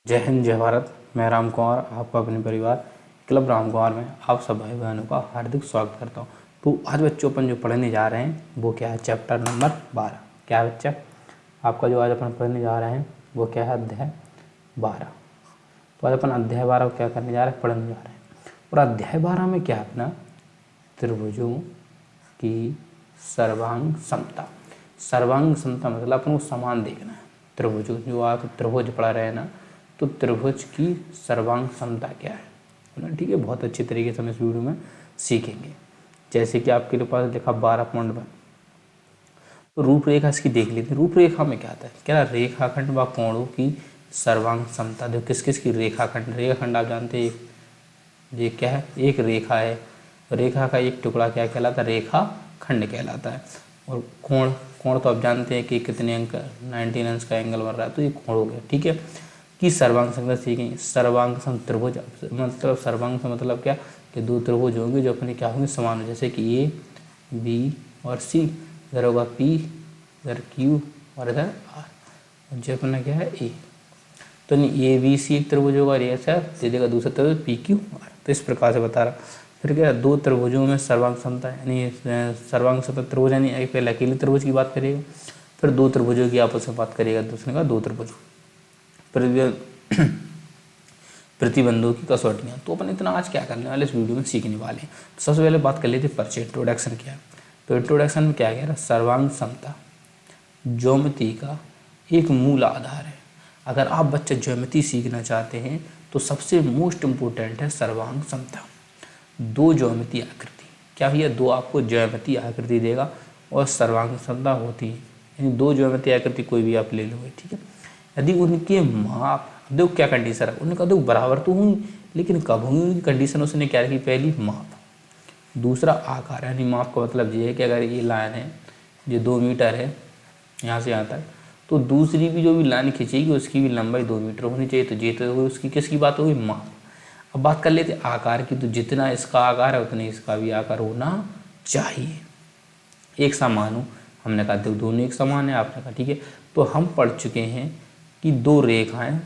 जय हिंद, जय भारत। मैं राम कुमार आपका अपने परिवार क्लब राम कुमार में आप सब भाई बहनों का हार्दिक स्वागत करता हूँ। तो आज बच्चों अपन जो पढ़ने जा रहे हैं वो क्या है, चैप्टर नंबर 12। क्या है बच्चा, आपका जो आज अपन पढ़ने जा रहे हैं वो क्या है, अध्याय 12। तो आज अपन अध्याय 12 क्या करने जा रहे हैं, पढ़ने जा रहे हैं। और अध्याय 12 में क्या है अपना, त्रिभुजों की सर्वांग समता। सर्वांग समता मतलब अपन को समान देखना है। त्रिभुज जो आप त्रिभुज पढ़ा रहे हैं ना, तो त्रिभुज की सर्वांग समता क्या है ना, ठीक है। बहुत अच्छी तरीके से हम इस वीडियो में सीखेंगे। जैसे कि आपके पास लिखा 12.1, तो रूपरेखा इसकी देख लेते हैं। रूपरेखा में क्या आता है, क्या रेखाखंड व कोणों की सर्वांग समता। देखो किस किस की रेखाखंड, रेखाखंड आप जानते हैं ये क्या है, एक रेखा है। रेखा का एक टुकड़ा क्या कहलाता है, रेखा खंड कहलाता है। और कोण, कोण तो आप जानते हैं कि कितने अंक, 19 अंश का एंगल बन रहा है, तो ये कोण हो गया, ठीक है। कि सर्वांग समता सीखेंगे। सर्वांग सम त्रिभुज मतलब सर्वांग सम मतलब क्या, कि दो त्रिभुज होंगे जो अपने क्या होंगे, समान हो। जैसे कि ए बी और सी, इधर होगा पी, इधर क्यू और इधर आर, जो अपना क्या है ए। तो नहीं ए बी सी एक त्रिभुज होगा और ऐसा दे देगा दूसरा त्रिभुज पी क्यू आर। तो इस प्रकार से बता रहा। फिर क्या, दो त्रिभुजों में सर्वांग समता यानी सर्वांग समता त्रिभुज यानी पहले अकेले त्रिभुज की बात करेगा, फिर दो त्रिभुजों की आपस में बात करेगा, दूसरे का दो त्रिभुज। प्रतिबंधों की कसौटियाँ। तो अपन इतना आज क्या करने वाले, इस वीडियो में सीखने वाले हैं। तो सबसे पहले बात कर लेते हैं परिचय, इंट्रोडक्शन क्या है। तो इंट्रोडक्शन में क्या कह रहा है, सर्वांग समता ज्योमिति का एक मूल आधार है। अगर आप बच्चे ज्योमिति सीखना चाहते हैं तो सबसे मोस्ट इम्पोर्टेंट है सर्वांग समता। दो ज्योमिति आकृति, क्या भैया, दो आपको ज्योमिति आकृति देगा और सर्वांग समता होती है, यानी दो ज्योमिति आकृति कोई भी आप ले लोगे, ठीक है। यदि उनके माप, देखो क्या कंडीशन है, उनका देखो बराबर तो होंगी, लेकिन कब होंगी उनकी कंडीशन उसने क्या रखी, पहली माप, दूसरा आकार। यानी माप का मतलब ये है कि अगर ये लाइन है, ये 2 मीटर है यहाँ से यहाँ तक, तो दूसरी भी जो भी लाइन खींचेगी उसकी भी लंबाई 2 मीटर होनी चाहिए। तो ये तो उसकी किसकी बात होगी, माप। अब बात कर लेते आकार की। तो जितना इसका आकार है उतना इसका भी आकार होना चाहिए, एक समान हो। हमने कहा देखो दोनों एक समान है, आपने कहा ठीक है। तो हम पढ़ चुके हैं कि दो रेखाएं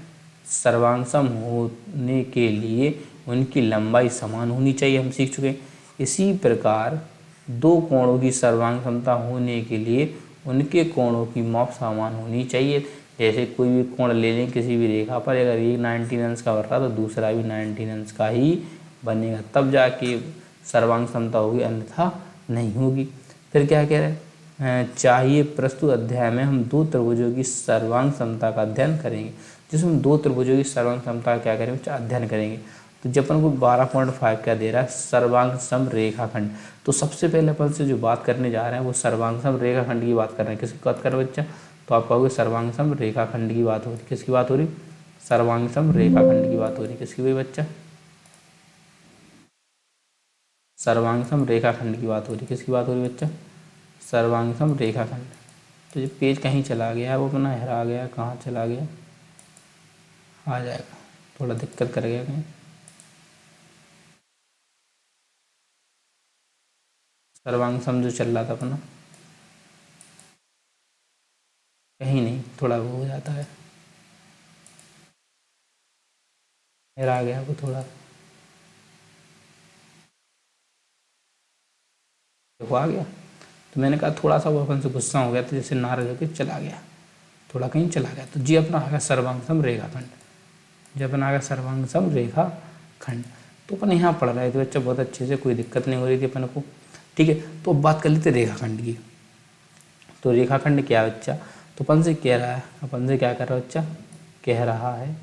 सर्वांग सम होने के लिए उनकी लंबाई समान होनी चाहिए, हम सीख चुके हैं। इसी प्रकार दो कोणों की सर्वांग समता होने के लिए उनके कोणों की माप समान होनी चाहिए। जैसे कोई भी कोण ले लें किसी भी रेखा पर, अगर एक 19 अंश का बन रहा तो दूसरा भी 19 अंश का ही बनेगा, तब जाके सर्वांग समता होगी, अन्यथा नहीं होगी। फिर क्या कह रहे हैं, चाहिए प्रस्तुत अध्याय में हम दो त्रिभुजों की सर्वांग समता का अध्ययन करेंगे, जिसमें दो त्रिभुजों की सर्वांग समता क्या करेंगे, अध्ययन करेंगे। तो जब अपन को 12.5 क्या दे रहा है, सर्वांग सम रेखाखंड। तो सबसे पहले अपन से जो बात करने जा रहे हैं वो सर्वांग सम रेखाखंड की बात कर रहे हैं। किसकी बात कर रहे हैं बच्चा, तो आप कहोगे सर्वांग सम रेखाखंड की बात हो रही। किसकी बात हो रही, सर्वांग सम रेखाखंड की बात हो रही। किसकी हुई बच्चा, सर्वांग सम रेखाखंड की बात हो रही। किसकी बात हो रही बच्चा, सर्वांग सम रेखाखंड। तो ये पेज कहीं चला गया है, वो अपना हरा गया, कहाँ चला गया, आ जाएगा, थोड़ा दिक्कत कर गया कहीं। सर्वांग सम जो चल रहा था अपना, कहीं नहीं, थोड़ा वो हो जाता है, मेरा आ गया वो थोड़ा, देखो आ गया। तो मैंने कहा थोड़ा सा वो अपन से गुस्सा हो गया, तो जैसे नाराज होकर चला गया, थोड़ा कहीं चला गया। तो जी अपना आ गया सर्वांग सम रेखाखंड, जी अपना आ गया सर्वांग सम रेखाखंड। तो अपन यहाँ पढ़ रहे थे बच्चा बहुत अच्छे से, कोई दिक्कत नहीं हो रही थी अपन को, ठीक है। तो अब बात कर लेते रेखाखंड की। तो रेखाखंड क्या है बच्चा, तो अपन से कह रहा है, अपन से क्या कर रहा है बच्चा, कह रहा है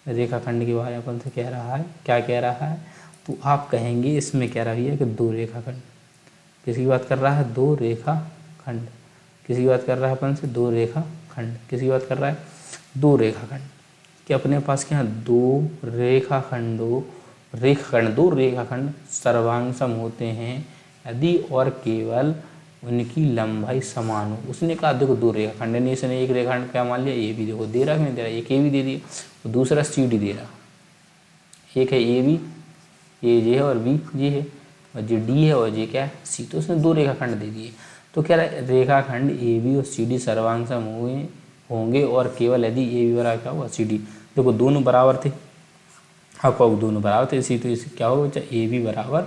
रेखाखंड के बारे में अपन से कह रहा है, क्या कह रहा है। तो आप कहेंगे इसमें कह रहा है कि दो रेखाखंड, किसकी बात कर रहा है, दो रेखाखंड। किसकी बात कर रहा है अपन से, दो रेखाखंड। किसकी बात कर रहा है, दो रेखाखंड। कि अपने पास क्या दो रेखाखंडों, दो रेखाखंड सर्वांग सम होते हैं यदि और केवल उनकी लंबाई समान हो। उसने कहा देखो दो रेखाखंड, नहीं इसने एक रेखाखंड क्या मान लिया, ए बी, देखो दे रहा है नहीं दे रहा, एक ए बी दे दिया, दूसरा सी डी दे रहा, एक है ए बी, ए जे है और बी जे है, और जे डी है और जे क्या है, सी। तो उसने दो रेखाखंड दे दिए। तो कह रहा है रेखाखंड ए बी और सी डी सर्वांग सम होंगे और केवल यदि ए बी बराबर क्या हुआ सी डी। देखो दोनों बराबर थे, आपको दोनों बराबर थे, इसी तो इसी क्या होगा बच्चा, ए बी बराबर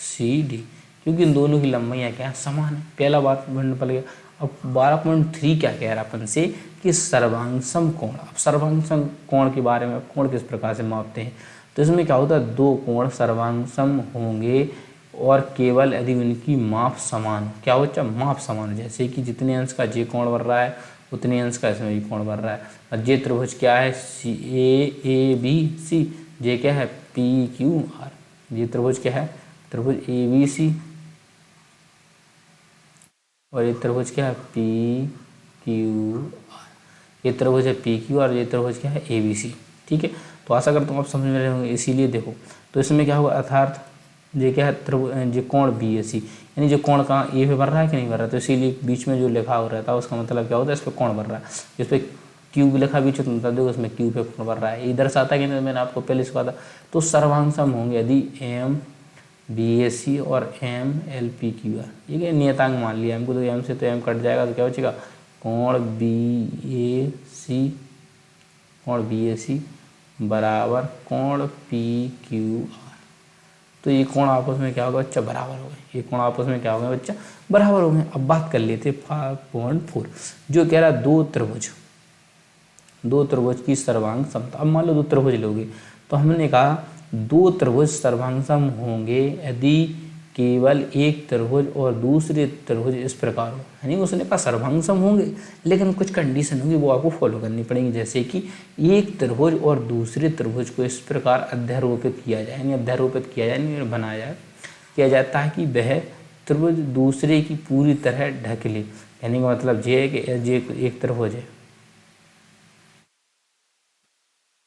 सी डी, क्योंकि इन दोनों की लंबाइयाँ क्या है, समान है। पहला बात ढूंढना पड़ गया। अब 12.3 क्या कह रहा है अपन से कि सर्वांगसम कोण। अब सर्वांगसम कोण के बारे में, कोण किस प्रकार से मापते हैं, तो इसमें क्या होता है, दो कोण सर्वांगसम होंगे और केवल यदि उनकी माप समान हो। क्या हो बच्चा, माप समान हो, जैसे कि जितने अंश का जे कोण बन रहा है उतने अंश का इसमें भी कोण बन रहा है। और जे त्रिभुज क्या है, सी ए बी सी, जे क्या है पी क्यू आर, ये त्रिभुज क्या है, त्रिभुज ए बी सी, और ये त्रिभुज क्या है पी क्यू आर, ये त्रिभुज है पी क्यू आर, ये त्रिभुज क्या है ए बी सी। ठीक है, तो आशा करता हूँ आप समझ में रहे होंगे। इसीलिए देखो, तो इसमें क्या होगा, अर्थात ये क्या है, त्रिभुज ये कोण बी ए सी, यानी जो कोण कहाँ ए पे बन रहा है कि नहीं बन रहा, तो इसीलिए बीच में जो लिखा हो रहता है उसका मतलब क्या होता है, इस पर कोण बन रहा है। इस पर क्यू भी लिखा बीच में, मतलब देखो उसमें क्यू पे कोण बन रहा है, ये दर्शाता है कि नहीं, मैंने आपको पहले सिखाया था। तो सर्वांगसम होंगे यदि एम बी ए सी और M L P Q R, ये क्या नियतांक मान लिया एम को, तो एम से तो एम कट जाएगा, तो क्या बचेगा, कोण बी ए सी, कोण बी ए सी बराबर कोण पी क्यू आर। तो ये कोण आपस में क्या होगा बच्चा, बराबर हो गए, ये कोण आपस में क्या हो गए बच्चा, बराबर हो गए। अब बात कर लेते 5.4, जो कह रहा है दो त्रिभुज की सर्वांग समता। अब मान लो दो त्रिभुज लोगे, तो हमने कहा दो त्रिभुज सर्वांगसम होंगे यदि केवल एक त्रिभुज और दूसरे त्रिभुज इस प्रकार हो, यानी उसने कहा सर्वांगसम होंगे, लेकिन कुछ कंडीशन होगी वो आपको फॉलो करनी पड़ेगी, जैसे कि एक त्रिभुज और दूसरे त्रिभुज को इस प्रकार अध्यारोपित किया जाए, यानी अध्यारोपित किया जाए, यानी बनाया किया जाए, ताकि वह त्रिभुज दूसरे की पूरी तरह ढक ले। यानी का मतलब ये है कि ये एक त्रिभुज है,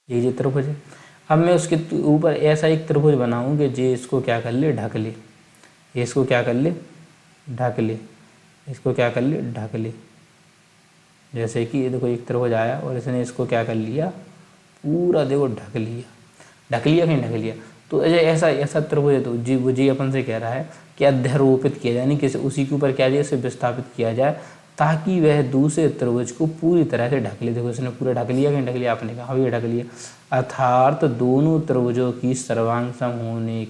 ये त्रिभुज है, अब मैं उसके ऊपर ऐसा एक त्रिभुज बनाऊं कि जे इसको क्या कर ले, ढक ले, ये इसको क्या कर ले, ढक ले, इसको क्या कर ले, ढक ले। जैसे कि ये देखो एक त्रिभुज आया और इसने इसको क्या कर लिया, पूरा देखो ढक लिया, ढक लिया कहीं ढक लिया। तो ऐसा ऐसा त्रिभुज है, तो जी वो जी अपन से कह रहा है कि अध्यारोपित किया जाए, यानी कि उसी के ऊपर क्या जाए, इसे विस्थापित किया जाए, ताकि वह दूसरे त्रिभुज को पूरी तरह से ढक ले। देखो इसने पूरा ढक लिया कहीं ढक लिया, आपने कहा ये ढक लिया, अर्थात दोनों त्रिभुजों की सर्वांगसम होने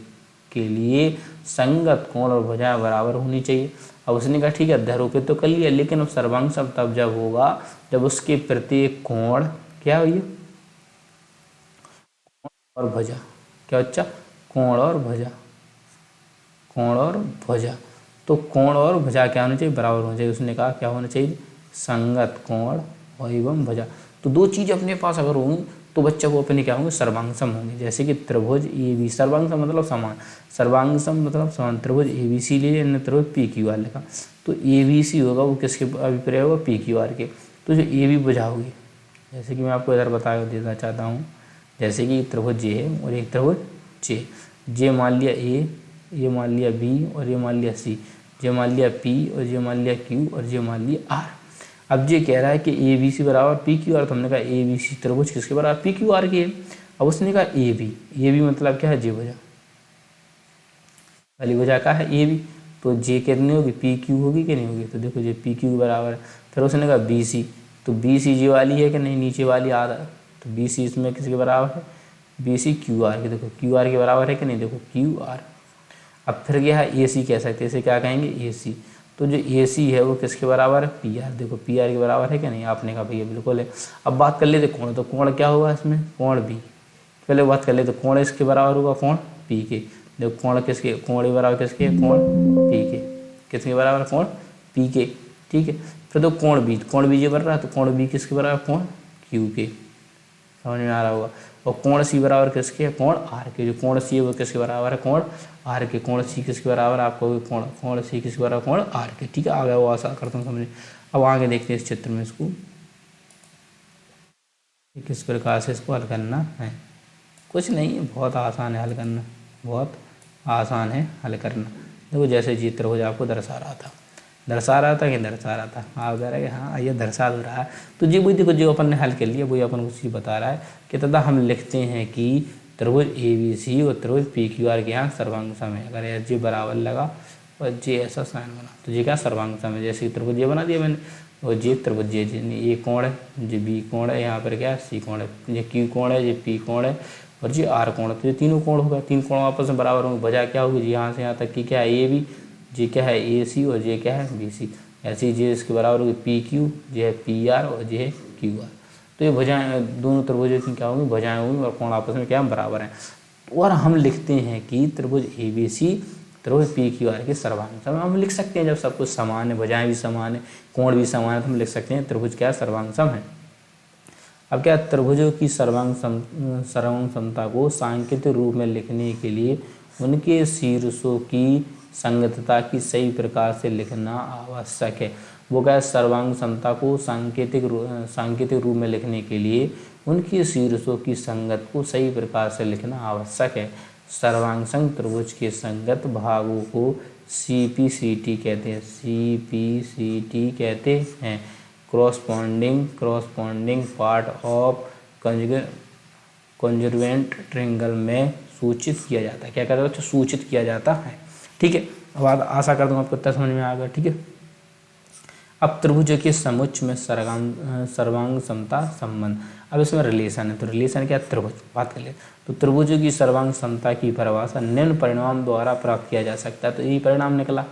के लिए संगत कोण और भुजा बराबर होनी चाहिए। अब उसने कहा ठीक है अध्यारोपित तो कर लिया, लेकिन अब सर्वांगसम तब जब होगा जब उसके प्रत्येक कोण क्या हुई, और भुजा, क्या बच्चा, कोण और भुजा, कोण और भुजा। तो कोण और भुजा क्या होना चाहिए, बराबर होना चाहिए। उसने कहा क्या होना चाहिए, संगत कोण और एवं भुजा। तो दो चीज़ अपने पास अगर होंगी तो बच्चा को अपने क्या होंगे, सर्वांगसम होंगे। जैसे कि त्रिभुज ए बी, सर्वांगसम मतलब समान, सर्वांगसम मतलब समान, त्रिभुज ए बी सी लिए, त्रिभुज पी क्यू आर लिखा, तो ए बी सी होगा वो किसके अभिप्राय होगा, पी क्यू आर के। तो जो ए बी भुजा होगी, जैसे कि मैं आपको इधर बता देना चाहता हूँ, जैसे कि त्रिभुज जे है और एक त्रिभुज जे, जे मान लिया ए, ये मान लिया बी और ये मान लिया सी, जे मान लिया पी और ये मान लिया क्यू और ये मान लिया आर। अब ये कह रहा है कि ए बी सी बराबर पी क्यू आर, तो हमने कहा ए बी सी त्रिभुज किसके बराबर, पी क्यू आर के है। अब उसने कहा ए बी मतलब क्या है, जे भुजा, पहली भुजा का है ए बी, तो जे कितनी होगी, पी क्यू होगी कि नहीं होगी, तो देखो ये पी क्यू बराबर है। फिर उसने कहा बी सी, तो बी सी जे वाली है कि नहीं, नीचे वाली आर, तो बी सी इसमें किसके बराबर है, बी सी क्यू आर के, देखो क्यू आर के बराबर है कि नहीं, देखो क्यू आर। अब फिर क्या है, ए सी कह सकते हैं, इसे क्या कहेंगे, ए सी। तो जो ए सी है वो किसके बराबर है, पी आर, देखो पी आर के बराबर है कि नहीं, आपने कहा भैया बिल्कुल है। अब बात कर लेते कोण, तो कोण क्या होगा इसमें, कोण बी। पहले बात कर लेते कोण इसके बराबर होगा, कोण पी के। देखो कोण किसके, कोण के बराबर किसके, कोण पी के, किसके बराबर, कोण पी के, ठीक है। फिर तो कोण बी जे बन रहा है, तो कोण बी किसके बराबर, कोण क्यू के, समझ में आ रहा होगा। और कोण सी बराबर किसके है, कोण आर के, जो कोण सी है वो किसके बराबर है, कोण आर के, कोण सी किसके बराबर, आपको कोण सी किसके बराबर, कोण आर के, ठीक है। आ गया वो, आशा करता हूँ समझे। अब आगे देखते हैं इस चित्र में इसको किस प्रकार से इसको हल करना है। कुछ नहीं है, बहुत आसान है हल करना, बहुत आसान है हल करना। देखो जैसे चित्र हो आपको दर्शा रहा था आप कह रहे हैं हाँ ये दर्शा दो रहा है, तो जी वही देखो जो अपन ने हल कर लिया वही अपन को चीज़ बता रहा है कि तथा हम लिखते हैं कि त्रिभुज ए बी सी और त्रिभुज पी क्यू आर के यहाँ सर्वांगसम है। अगर एस जी बराबर लगा और जे ऐसा साइन बना तो जी क्या सर्वांगसम है। जैसे त्रिभुज ये बना दिया मैंने, और जे त्रिभुज जे ए कोण है, जो बी कोण है, यहाँ पर क्या है सी कोण है, ये क्यू कोण है, ये पी कोण है और ये आर कोण है। तो ये तीनों कोण होगा, तीन कोण आपस में बराबर होंगे। वजह क्या होगी, जी यहाँ से यहाँ तक की क्या है ए बी, जे क्या है ए सी और जे क्या है बी सी। ऐसे ही जे इसके बराबर होगी पी क्यू, जे है पी आर और जे है क्यू आर। तो ये भुजाएं दोनों त्रिभुजों की क्या होंगी, भुजाएं होंगी और कोण आपस में क्या बराबर हैं। और हम लिखते हैं कि त्रिभुज ए बी सी त्रिभुज पी क्यू आर के सर्वांग सम। हम लिख सकते हैं जब सब कुछ समान है, भुजाएं भी समान है, कोण भी समान है, तो हम लिख सकते हैं त्रिभुज क्या सर्वांग सम है। अब क्या, त्रिभुजों की सर्वांग समता को सांकेतिक रूप में लिखने के लिए उनके शीर्षों की संगतता की सही प्रकार से लिखना आवश्यक है। वो क्या, सर्वांग समता को सांकेतिक रूप में लिखने के लिए उनके शीर्षों की संगत को सही प्रकार से लिखना आवश्यक है। सर्वांग संग त्रिभुज के संगत भागों को CPCT कहते हैं, CPCT कहते हैं। क्रॉसपॉन्डिंग पार्ट ऑफ कॉन्जर्वेंट ट्रायंगल में सूचित किया जाता है। क्या कहते हैं, सूचित किया जाता है। ठीक है, अब आशा करता हूँ आपको इतना समझ में आ गया। ठीक है, अब त्रिभुज के समुच्चय में सर्वांग समता संबंध। अब इसमें रिलेशन है, तो रिलेशन क्या, त्रिभुज बात कर ले। तो त्रिभुजों की सर्वांग समता की परिभाषा निम्न परिणाम द्वारा प्राप्त किया जा सकता है। तो यही परिणाम निकला,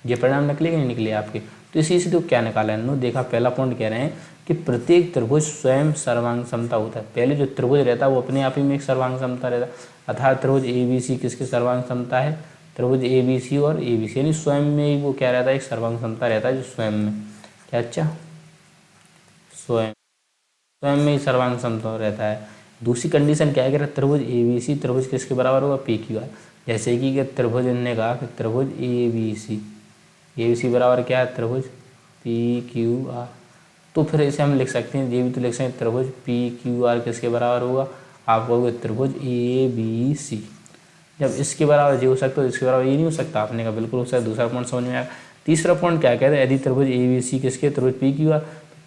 ये परिणाम निकले कि नहीं निकले आपके। तो इसी से तो क्या निकाला है, देखा पहला पॉइंट कह रहे हैं कि प्रत्येक त्रिभुज स्वयं सर्वांग समता होता है। पहले जो त्रिभुज रहता है वो अपने आप ही में एक सर्वांग समता रहता है। अर्थात त्रिभुज ABC किसकी सर्वांग समता है, त्रिभुज ABC और ABC, यानी स्वयं में ही वो क्या रहता है, एक सर्वांग समता रहता है जो स्वयं में क्या, अच्छा स्वयं में ही सर्वांग समता रहता है। दूसरी कंडीशन क्या है कि त्रिभुज ABC त्रिभुज किसके बराबर होगा, PQR। जैसे कि त्रिभुज ने कहा कि त्रिभुज ABC बराबर क्या है, त्रिभुज PQR। तो फिर इसे हम लिख सकते हैं, ये भी तो लिख सकते हैं त्रिभुज PQR किसके बराबर होगा, आप कहोगे त्रिभुज ABC। जब इसके बराबर ये हो सकता है तो इसके बराबर ये नहीं हो सकता, आपने कहा बिल्कुल हो सकता है। दूसरा पॉइंट समझ में आया। तीसरा पॉइंट क्या कहते हैं, यदि त्रिभुज ABC किसके, त्रिभुज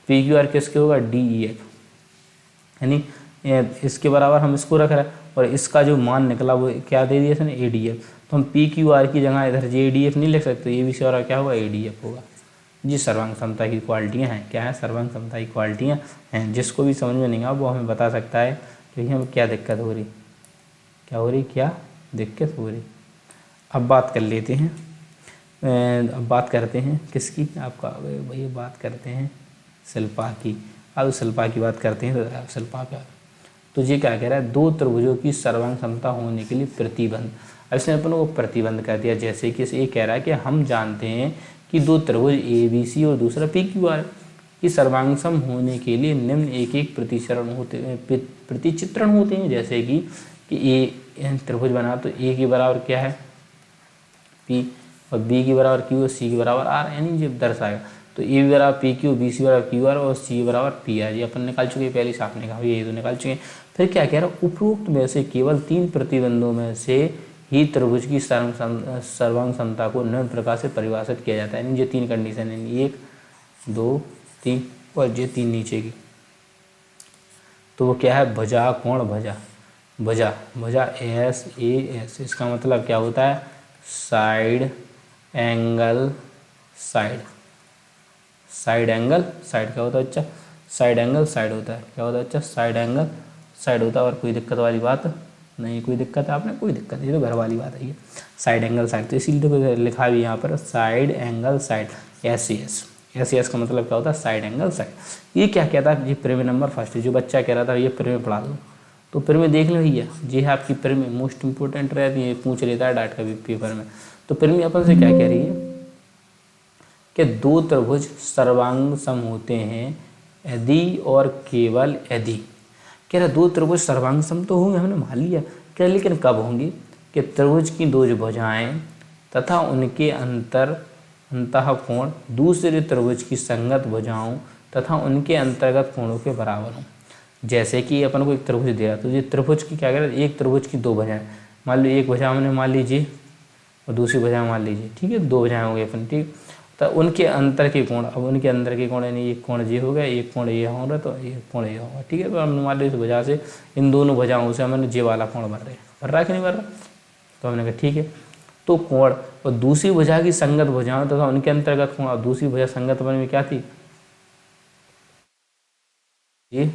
PQR किसके होगा, DEF, यानी इसके बराबर हम इसको रख रहे हैं और इसका जो मान निकला वो क्या दे दिया इसने, ADF। तो हम PQR की जगह इधर ADF नहीं लिख सकते, ABC और क्या होगा, ADF होगा। जी सर्वांग समता की क्वालिटियाँ हैं, क्या है, सर्वांग समता की क्वालिटियाँ हैं। जिसको भी समझ में नहीं आ वो हमें बता सकता है कि हमें क्या दिक्कत हो रही, क्या दिक्कत हो रही। अब बात कर लेते हैं, अब बात करते हैं किसकी, आपका भैया बात करते हैं शिल्पा की। अब शिल्पा की बात करते हैं तो शिल्पा का तो ये क्या कह रहा है, दो त्रिभुजों की सर्वांग समता होने के लिए प्रतिबंध। अब इसने अपन को प्रतिबंध कर दिया। जैसे कि ये कह रहा है कि हम जानते हैं कि दो त्रिभुज ABC और दूसरा PQR की सर्वांगसम होने के लिए निम्न एक एक प्रतिचित्रण होते हैं। जैसे कि A त्रिभुज बना तो A के बराबर क्या है P और B के बराबर Q और C के बराबर R, यानी जब दर्शाएगा तो A बराबर PQ, BC बराबर QR और C बराबर PR। ये अपन निकाल चुके हैं पहले, आपने कहा ये तो निकाल चुके हैं। फिर क्या कह रहा है, उपरोक्त में से केवल 3 प्रतिबंधों में से ही त्रिभुज की सर्वांग समता को निम्न प्रकार से परिभाषित किया जाता है। यानी ये 3 कंडीशन है, 1 2 3 और ये 3 नीचे की। तो वो क्या है, भुजा कोण भुजा SAS। इसका मतलब क्या होता है, साइड एंगल साइड क्या होता है, अच्छा साइड एंगल साइड होता है, क्या होता है, अच्छा साइड एंगल साइड होता है। और कोई दिक्कत वाली बात नहीं, कोई दिक्कत है आपने, कोई दिक्कत नहीं, ये तो घर वाली बात है ये साइड एंगल साइड। तो इसीलिए तो लिखा भी यहाँ पर साइड एंगल साइड SAS का मतलब क्या होता है, साइड एंगल साइड। ये क्या कहता है, ये प्रीमियम नंबर फर्स्ट, जो बच्चा कह रहा था ये प्रीमियम पढ़ा दो, तो प्रीमियम देख लो भैया, ये है आपकी प्रीमियम मोस्ट इंपॉर्टेंट रहती है, पूछ लेता है डाट का भी पेपर में। तो प्रीमियम अपन से क्या कह रही है कि दो त्रिभुज सर्वांग सम होते हैं यदि और केवल यदि। कह रहा दो त्रिभुज सर्वांग सम तो होंगे, हमने मान लिया, क्या लेकिन कब होंगे कि त्रिभुज की दो भुजाएं तथा उनके अंतः कोण दूसरे त्रिभुज की संगत भुजाओं तथा उनके अंतर्गत कोणों के बराबर हों। जैसे कि अपन को एक त्रिभुज दिया, तो ये त्रिभुज की क्या कह रहा है, एक त्रिभुज की दो भुजाएं, मान लो एक भुजा हमने मान लीजिए और दूसरी भुजा मान लीजिए, ठीक है, दो भुजाएं हो गई अपन, ठीक। तो उनके अंतर के कोण, अब उनके अंदर के कोण यानी एक कोण ये हो गया, एक कोण ये हो रहा, तो एक कोण ये होगा, ठीक है। तो हमने मान लो इस वजह से इन दोनों भुजाओं से हमने जे वाला कोण भर रहा है कि नहीं भर रहा, तो हमने कहा ठीक है। तो कोण और दूसरी भुजा की संगत भुजाओं तथा उनके अंतर्गत कोण, और दूसरी भुजा संगत में क्या थी, ये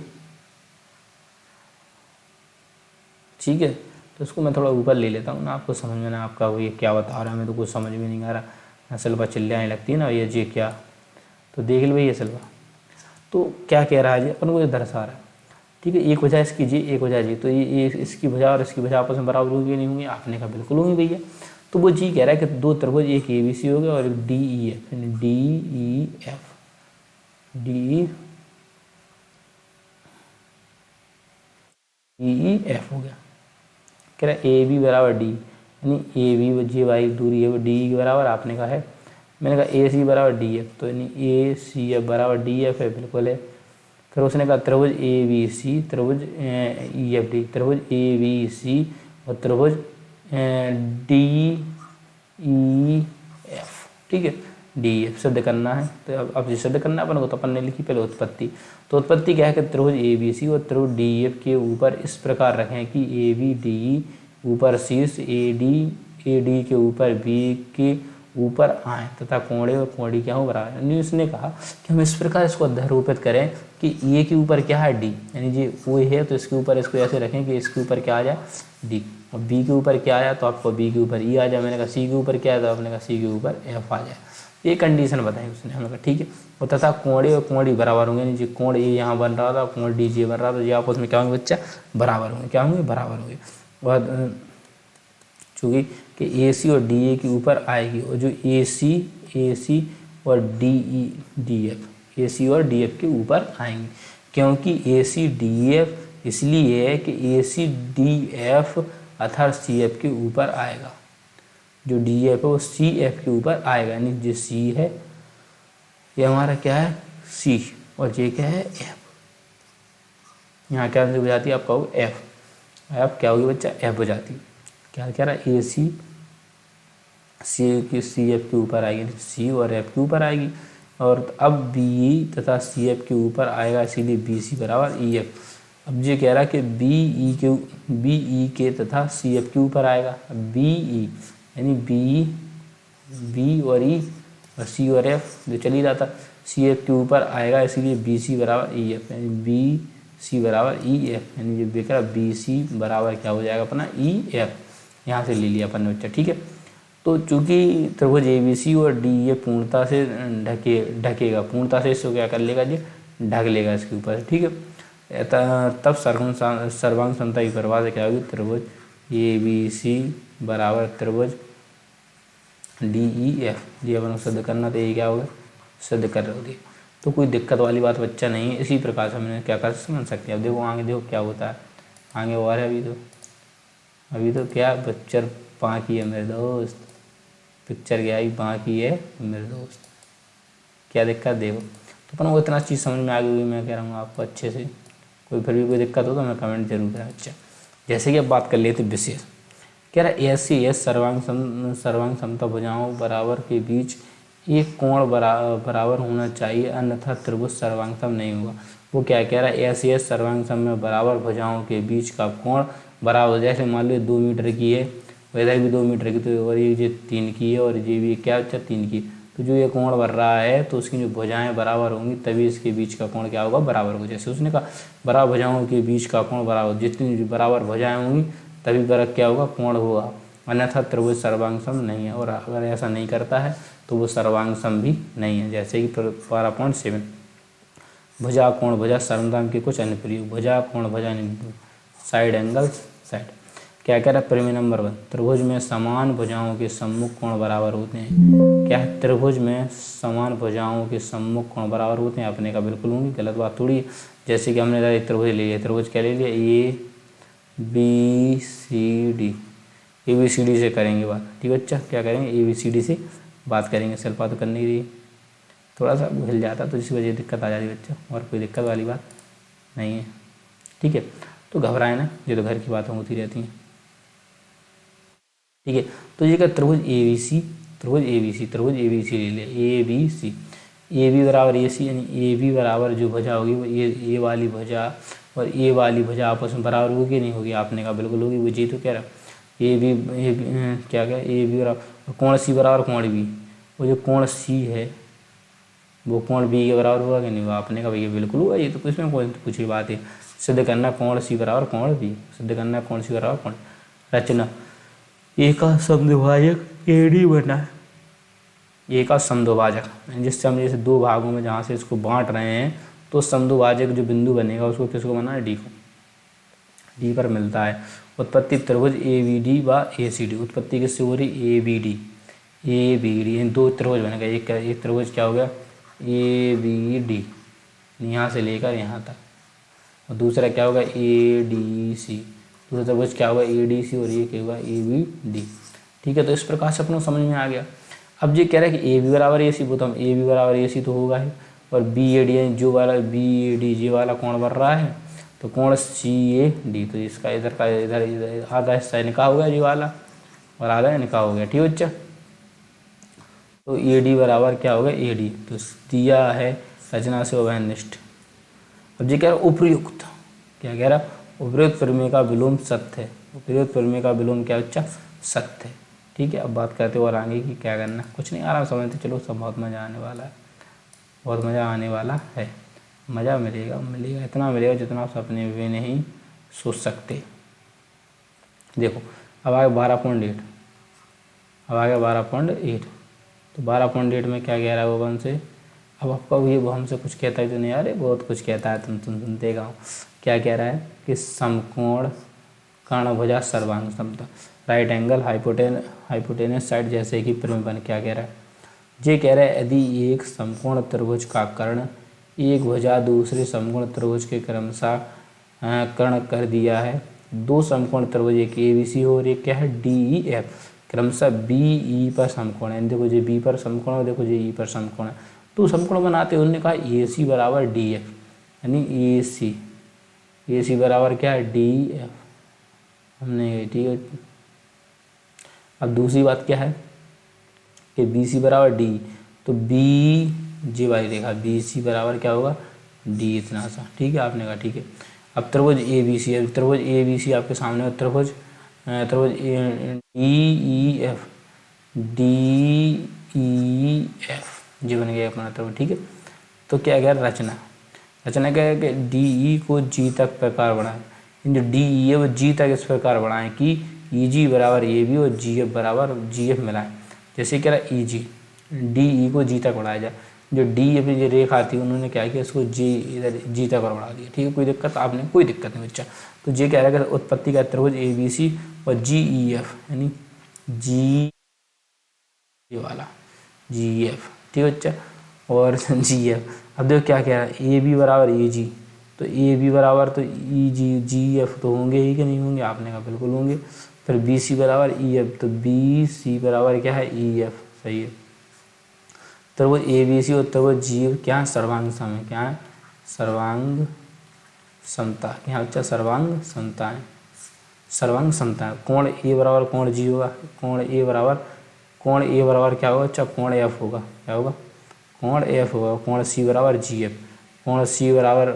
ठीक है। तो इसको मैं थोड़ा ऊपर ले लेता हूँ ना, आपको समझ में ना आपका ये क्या बता रहा है, मैं तो कुछ समझ में नहीं आ रहा। सलवा चिल्लाने लगती है ना ये जी क्या, तो देख लो भाई ये सलवा। तो क्या कह रहा है जी, अपन को ये दर्शा रहा है, ठीक है। एक वजह इसकी जी, एक वजह जी, तो ये इसकी वजह और इसकी वजह आपस में बराबर होंगी नहीं होंगी? आपने कहा बिल्कुल होंगी भैया। तो वो जी कह रहा है कि दो त्रिभुज, एक ABC हो गया और एक DEF, यानी DEF हो गया। कह रहा है AB बराबर D, यानी AB जी वाई दूरी है वो DE के बराबर, आपने कहा है। मैंने कहा AC बराबर DF, तो यानी ACF बराबर DF है, बिल्कुल है। फिर उसने कहा त्रिभुज ABC, त्रिभुज EFD, त्रिभुज ABC और त्रिभुज DEF, ठीक है। DEF सिद्ध करना है, तो अब सिद्ध करना है अपन को, तो अपन ने लिखी पहले उत्पत्ति। तो उत्पत्ति क्या है कि त्रिभुज ABC और त्रिभुज DEF के ऊपर इस प्रकार रखें कि AB DE ऊपर शीर्ष AD के ऊपर B के ऊपर आए तथा कोणे और कोणी क्या हो बराबर। यानी उसने कहा कि हम इस प्रकार इसको अध्यारोपित करें कि ए के ऊपर क्या है D, यानी जी वो है तो इसके ऊपर इसको ऐसे रखें कि इसके ऊपर क्या आ जाए D, और B के ऊपर क्या आया तो आपको B के ऊपर E आ जाए। मैंने कहा C के ऊपर क्या है तो आपने कहा C के ऊपर F आ जाए। ये कंडीशन बताई उसने, हमने कहा ठीक है। और तथा कोणे और कोणी बराबर होंगे, यानी जी कोण ए यहाँ बन रहा था, कोण DJ बन रहा था, ये आपस में क्या होंगे बच्चा, बराबर होंगे। क्या होंगे, बराबर होंगे। और चूँकि कि AC और DA के ऊपर आएगी, और जो AC और AC और DF के ऊपर आएंगी, क्योंकि AC DF इसलिए है कि AC DF अर्थात CF के ऊपर आएगा। जो DF है वो CF के ऊपर आएगा, यानी जो C है ये हमारा क्या है C, और ये क्या है F। यहाँ क्या हो जाती है आपका हो F क्या होगी बच्चा, F हो जाती है। क्या कह रहा है, AC CF के ऊपर आएगी, C और F के ऊपर आएगी, और अब BE तथा CF के ऊपर आएगा, इसीलिए BC बराबर EF। अब ये कह रहा है कि BE के तथा CF के ऊपर आएगा। BE यानी B और E और C और F जो चली जाता, CF के ऊपर आएगा, इसीलिए BC बराबर EF, यानी BC बराबर EF, यानी जो बेकरा BC बराबर क्या हो जाएगा अपना EF। यहाँ से ले लिया अपन ने बच्चा, ठीक है। तो चूंकि त्रिभुज ABC और DE पूर्णता से ढकेगा, पूर्णता से इसको क्या कर लेगा जी, ढक लेगा इसके ऊपर, ठीक है। तब सर्वांग समता की परिभाषा क्या होगी, त्रिभुज ABC बराबर त्रिभुज DEF। ये अपन को सिद्ध करना, तो ये क्या होगा, सिद्ध कर रहे होगी। तो कोई दिक्कत वाली बात बच्चा नहीं है। इसी प्रकार से हमने क्या कर समझ सकते हैं। अब देखो आगे, देखो क्या होता है आगे और है। अभी तो क्या पिक्चर बाकी है मेरे दोस्त, पिक्चर क्या है बाकी है मेरे दोस्त, क्या दिक्कत देखो। तो अपन को इतना चीज़ समझ में आ गई, मैं कह रहा हूँ आपको अच्छे से। कोई फिर भी कोई दिक्कत हो तो मैं कमेंट जरूर करें। अच्छा, जैसे कि अब बात कर लेते विशेष, कह रहा है SCS सर्वांग समता भुजाओं बराबर के बीच एक कोण बराबर होना चाहिए, अन्यथा त्रिभुज सर्वांग नहीं होगा। वो क्या कह रहा है, SCS सर्वांग सम में बराबर भुजाओं के बीच का कोण बराबर, जैसे मान लो 2 मीटर की है, वैसे भी 2 मीटर की, तो और ये 3 की है, और ये भी क्या बच्चा 3 की। तो जो ये कोण बन रहा है तो उसकी जो भुजाएं बराबर होंगी, तभी इसके बीच का कोण क्या होगा, बराबर होगा। जैसे उसने कहा बराबर भुजाओं के बीच का कोण बराबर, जितनी बराबर भुजाएं होंगी तभी बराबर क्या होगा, कोण होगा, अन्यथा त्रिभुज सर्वांग सम नहीं है। और अगर ऐसा नहीं करता है तो वो सर्वांग सम भी नहीं है। जैसे कि 12.7 भुजा कोण भुजा सर्वनाम के कुछ अन्य प्रयोग, भुजा कोण भुजा साइड एंगल्स साइड। क्या कह रहा है, प्रमेय नंबर 1, त्रिभुज में समान भुजाओं के सम्मुख कोण बराबर होते हैं। क्या है, त्रिभुज में समान भुजाओं के सम्मुख कोण बराबर होते हैं। अपने का बिल्कुल होंगे, गलत बात थोड़ी है। जैसे कि हमने एक त्रिभुज ले लिया, त्रिभुज क्या ले लिया, ABCD, ABCD से करेंगे बात, ठीक है बच्चा। क्या करेंगे, ABCD से बात करेंगे। सल्पा तो करनी रही, थोड़ा सा हिल जाता तो इसी वजह दिक्कत आ जाती बच्चा, और कोई दिक्कत वाली बात नहीं है, ठीक है। तो घबराए ना, ये तो घर की बातें होती रहती हैं, ठीक है। तो ये क्या, त्रिभुज ABC ले लिया, ABC, AB बराबर AC, यानी AB बराबर जो भुजा होगी वो ए वाली भुजा और ए वाली भुजा आपस में बराबर होगी कि नहीं होगी। आपने कहा बिल्कुल होगी। वो जी तो कह रहा AB क्या AB बराबर कोण C बराबर कोण B। वो जो कोण C है वो कोण बी के बराबर होगा कि नहीं हुआ? आपने कहा भैया बिल्कुल हुआ, ये तो कुछ में कोई पूछी बात है। सिद्ध करना कोण सी बराबर कोण बी, सिद्ध करना कोण सी बराबर कोण। रचना, ए का समद्विभाजक एडी बना, ए का समद्विभाजक, जिससे हम जैसे दो भागों में जहाँ से इसको बांट रहे हैं तो समद्विभाजक जो बिंदु बनेगा उसको किसको बनाना है? डी को। डी पर मिलता है। उत्पत्ति त्रिभुज ए बी डी व ए सी डी, उत्पत्ति किससे हो रही? A B D, A B D, दो त्रिभुज बनेगा। एक त्रिभुज क्या हो गया? ए बी डी, यहाँ से लेकर यहाँ तक, और दूसरा क्या होगा? ए डी सी, दूसरा त्रिभुज क्या होगा? ए डी सी, और ये क्या होगा? A B D. ठीक है, तो इस प्रकार से अपने समझ में आ गया। अब ये कह रहा है कि ए बी बराबर ए सी, वो तो हम ए बी बराबर ए सी तो होगा ही, और बी ए डी जो वाला बी ए डी जे वाला कौन बन रहा है? तो कोण सी ए डी, तो इसका इधर का इधर आधा हिस्सा निकाह हो गया जी वाला, और आधा निकाह हो गया। ठीक है बच्चा, तो ए डी बराबर क्या होगा? ए डी, तो दिया है रचना से अवैनिष्ठ। अब जी कह रहा उपयुक्त, क्या कह रहा? उपयुक्त प्रमेय का विलोम सत्य है। उपयुक्त प्रमेय का विलोम क्या बच्चा? सत्य है। ठीक है, अब बात करते और आगे की क्या करना, कुछ नहीं, आराम समझते चलो, सब बहुत मज़ा आने वाला है, बहुत मज़ा आने वाला है। मज़ा मिलेगा, मिलेगा, इतना मिलेगा जितना आप सपने में नहीं सोच सकते। देखो अब आगे 12.8, अब आगे 12.8, तो 12.8 में क्या कह रहा है वो हमसे? अब आपका ये वो हमसे कुछ कहता है तो नहीं, अरे बहुत कुछ कहता है, तुम सुनते गाओ। क्या कह रहा है कि समकोण कर्णभुजा सर्वांग समता, राइट एंगल हाइपोटेनस साइड जैसे कि प्रमेय। क्या कह रहा है? ये कह रहा है यदि एक समकोण त्रिभुज का कर्ण एक भुजा दूसरे समकोण त्रिभुज के क्रमशः कर्ण कर दिया है, दो समकोण त्रिभुज, एक ए बी सी हो और एक क्या है? डी ई एफ, क्रमशः बी ई पर समकोण है। देखो ये बी पर समकोण है, देखो ये ई पर समकोण है, तो समकोण बनाते हैं। उन्होंने कहा ए सी बराबर डी एफ, यानी ए सी बराबर क्या है? डी एफ, हमने ठीक है। अब दूसरी बात क्या है कि बी सी बराबर डी, तो बी जी वाली देखा, बी सी बराबर क्या होगा? डी, इतना सा। ठीक है, आपने कहा ठीक है। अब त्रिभुज ए बी सी, अब त्रिभुज ए बी सी आपके सामने, त्रिभुज D E F, D E F G बन गया अपना त्रिभुज। ठीक है, तो क्या गया? रचना क्या है कि डी ई को जी तक प्रकार बढ़ाएं, जो डी ई है वो जी तक इस प्रकार बढ़ाएं कि ई जी बराबर ए बी और जी एफ बराबर जी एफ मिलाएं। जैसे कह रहा ई जी, डी ई को जी तक बढ़ाया जाए, जो डी एफ जो रेखा थी उन्होंने क्या किया? इसको जी इधर जी तक बढ़ा दिया। ठीक है, कोई दिक्कत? आपने कोई दिक्कत नहीं बच्चा। तो ये कह रहा है कि उत्पत्ति का त्रिभुज ए बी सी और जी ई एफ, यानी जी वाला जी एफ। ठीक है बच्चा, और जी एफ। अब देखो क्या कह रहा है? ए बी बराबर ए जी, तो ए बी बराबर तो ई जी जी एफ तो होंगे ही कि नहीं होंगे? आपने कहा बिल्कुल होंगे। फिर बी सी बराबर ई एफ, तो बी सी बराबर क्या है? ई एफ, सही है। तो वो ए बी सी और तो वो जी क्या है? सर्वांग सम है। क्या है? सर्वांग समता। क्या बच्चा? सर्वांग समता है, सर्वांग समता है। कोण ए बराबर कोण जी होगा, कोण ए बराबर क्या होगा? अच्छा कोण एफ होगा। क्या होगा? कोण एफ होगा। कोण सी बराबर जी एफ, कोण सी बराबर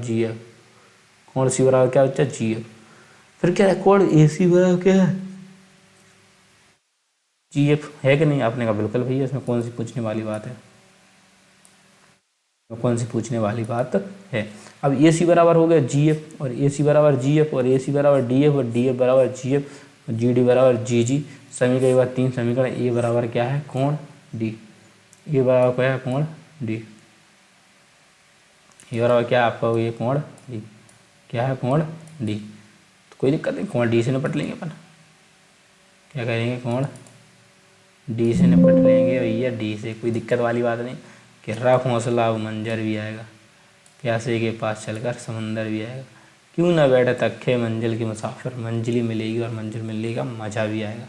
जी एफ, कोण सी बराबर क्या बच्चा? जी एफ। फिर क्या है? कोण ए सी बराबर क्या है? जी एफ है कि नहीं? आपने कहा बिल्कुल भैया, इसमें कौन सी पूछने वाली बात है? कौन सी पूछने वाली बात है? अब ए सी बराबर हो गया जी एफ, और ए सी बराबर जी एफ, और ए सी बराबर डी एफ, और डी एफ बराबर जी एफ, और जी डी बराबर जी जी। समीकरण के बाद 3 समीकरण। ए बराबर क्या है? कोण डी, ए बराबर क्या है? कोण डी, ए बराबर क्या है आपका? ये कोण डी, क्या है? कोण डी। तो कोई दिक्कत नहीं, कोण डी से निपट लेंगे अपन। क्या करेंगे? कोण डी से निपट लेंगे भैया, डी से, कोई दिक्कत वाली बात नहीं। कि रख हौसला मंजर भी आएगा, प्यासे के पास चलकर समंदर भी आएगा, क्यों ना बैठे तख्ते मंजिल के मुसाफिर, मंजिल मिलेगी और मंजिल मिलने का मज़ा भी आएगा।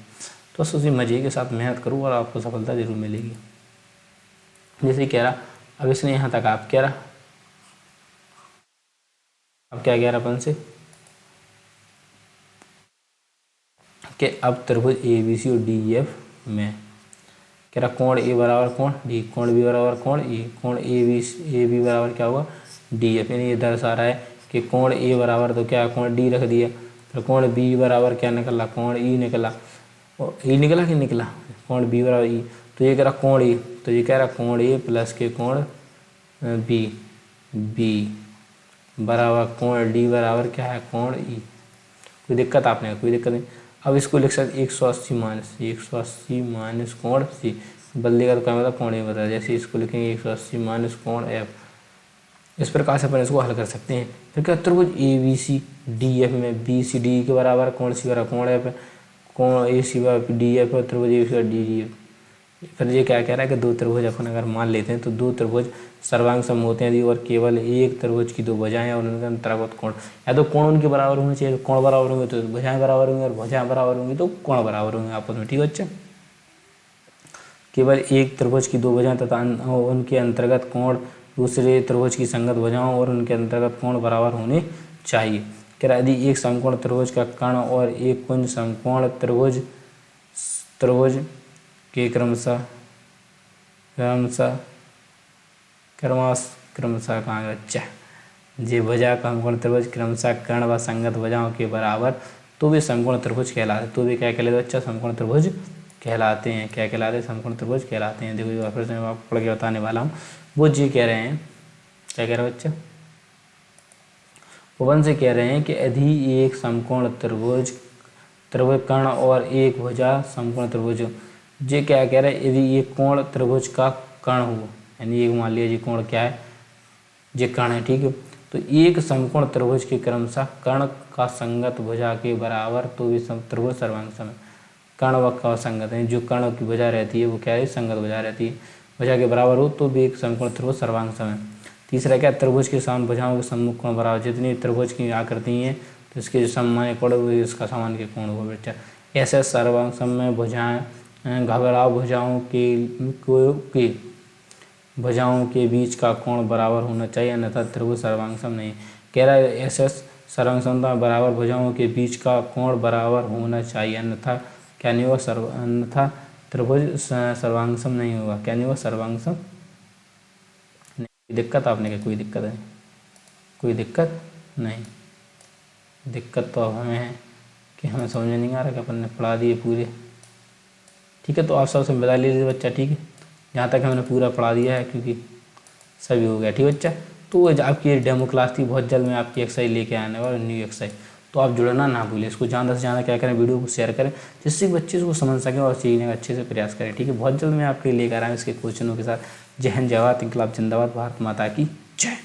तो बस उसी मज़े के साथ मेहनत करूँ और आपको सफलता ज़रूर मिलेगी। जैसे कह रहा, अब इसने यहाँ तक आप कह रहा, अब क्या कह रहा अपन से कि अब त्रिभुज ए बी सी और डी ई एफ में कह रहा कोण ए बराबर कोण डी, कोण बी बराबर कोण ई, कोण ए बी बराबर क्या होगा? D F. यानी ये दर्शा रहा है कि कोण ए बराबर तो क्या कोण डी रख दिया, फिर कोण बी बराबर क्या निकला? कोण ई निकला, और ई निकला कि निकला? कोण बी बराबर ई, तो ये कह रहा कोण ए, तो ये कह रहा कोण ए प्लस के कोण बी, बी बराबर कोण डी बराबर क्या है कोण ई। कोई दिक्कत आपने, कोई दिक्कत नहीं। अब इसको लिख सकते 180 माइनस कोण सी, बदली का तो क्या मतलब कोण ए बता, जैसे इसको लिखेंगे 180 माइनस कोण एफ। इस प्रकार से अपन इसको हल कर सकते हैं। फिर क्या त्रिभुज A B C D F में बी सी डी के बराबर कोण सी बराबर कोण एफ, कोण ए सी बराबर डी एफ और त्रिभुज ए सी डी डी एफ। फिर ये क्या कह रहा है कि दो त्रिभुज अपन अगर मान लेते हैं तो दो त्रिभुज सर्वांग सम होते हैं यदि और केवल एक त्रिभुज की दो भुजाएं और उनके अंतर्गत कोण, या तो कोण उनके बराबर होने चाहिए, कोण बराबर होंगे तो भुजाएं बराबर होंगी और भुजाएं बराबर होंगी तो कोण बराबर होंगे आपस में। ठीक है बच्चा, केवल एक त्रिभुज की दो भुजाएं तथा उनके अंतर्गत कोण दूसरे त्रिभुज की संगत भुजाओं और उनके अंतर्गत कोण बराबर होने चाहिए। कह रहा यदि एक समकोण त्रिभुज का कर्ण और एक कुंज समकोण त्रिभुज के क्रमशः कहाँ गया बच्चा, जे भुजा का समकोण त्रिभुज क्रमशः कर्ण व संगत भुजाओं के बराबर तो वे समकोण त्रिभुज कहलाते, तो वे क्या कहलाते बच्चा, समकोण त्रिभुज कहलाते हैं। क्या कहलाते हैं, समकोण त्रिभुज कहलाते हैं। देखो जो फिर से मैं आपको पढ़ के बताने वाला हूँ, वो जी कह रहे हैं, क्या कह रहे हैं बच्चा, पवन से कह रहे हैं कि यदि एक समकोण त्रिभुज कर्ण और एक भुजा समकोण त्रिभुज, जे क्या कह रहे हैं, यदि एक कोण त्रिभुज का कर्ण हो, यानी एक मान लिया जी कोण क्या है, जे कर्ण है, ठीक है, तो एक समकोण त्रिभुज के क्रमशः कर्ण का संगत भुजा के बराबर तो भी त्रिभुज सर्वांग सम है। कर्ण व का संगत है, जो कर्ण की भुजा रहती है वो क्या है, संगत भुजा रहती है, भुजा के बराबर हो तो भी एक समकोण त्रिभुज सर्वांग सम है। तीसरा क्या, त्रिभुज के समान भुजाओं के सम्मुख कोण बराबर, जितनी त्रिभुज की आकृति है तो इसके जो समान कोण वो इसका समान के कोण होगा बेटा। ऐसे सर्वांग सम में भुजाएं घबराव भुजाओं के भुजाओं के बीच का कोण बराबर होना चाहिए, अन्यथा त्रिभुज सर्वांग सम नहीं। कह रहा है ऐसे सर्वांग समता बराबर भुजाओं के बीच का कोण बराबर होना चाहिए, अन्यथा क्या नहीं होगा, अन्यथा त्रिभुज सर्वांग सम नहीं होगा। क्या नहीं होगा, सर्वांग सम नहीं। दिक्कत आपने क्या, कोई दिक्कत है, कोई दिक्कत नहीं। दिक्कत तो अब हमें है कि हमें समझ में नहीं आ रहा कि अपन ने पढ़ा दिए पूरे, ठीक है। तो आप सबसे बता लीजिए बच्चा, ठीक है, जहाँ तक हमने पूरा पढ़ा दिया है क्योंकि सभी हो गया, ठीक है बच्चा। तो आपकी डेमो क्लास थी, बहुत जल्द मैं आपकी एक्सरसाइज लेके आने वाला, न्यू एक्सरसाइज, तो आप जुड़ना ना भूलें। इसको ज़्यादा से ज़्यादा क्या करें, वीडियो को शेयर करें जिससे बच्चे को समझ सकें और सीखने का अच्छे से प्रयास करें, ठीक है। बहुत जल्द मैं आपके लिए लेकर आया इसके क्वेश्चनों के साथ। जय हिंद, जय भारत, इंकलाब जिंदाबाद, भारत माता की जय।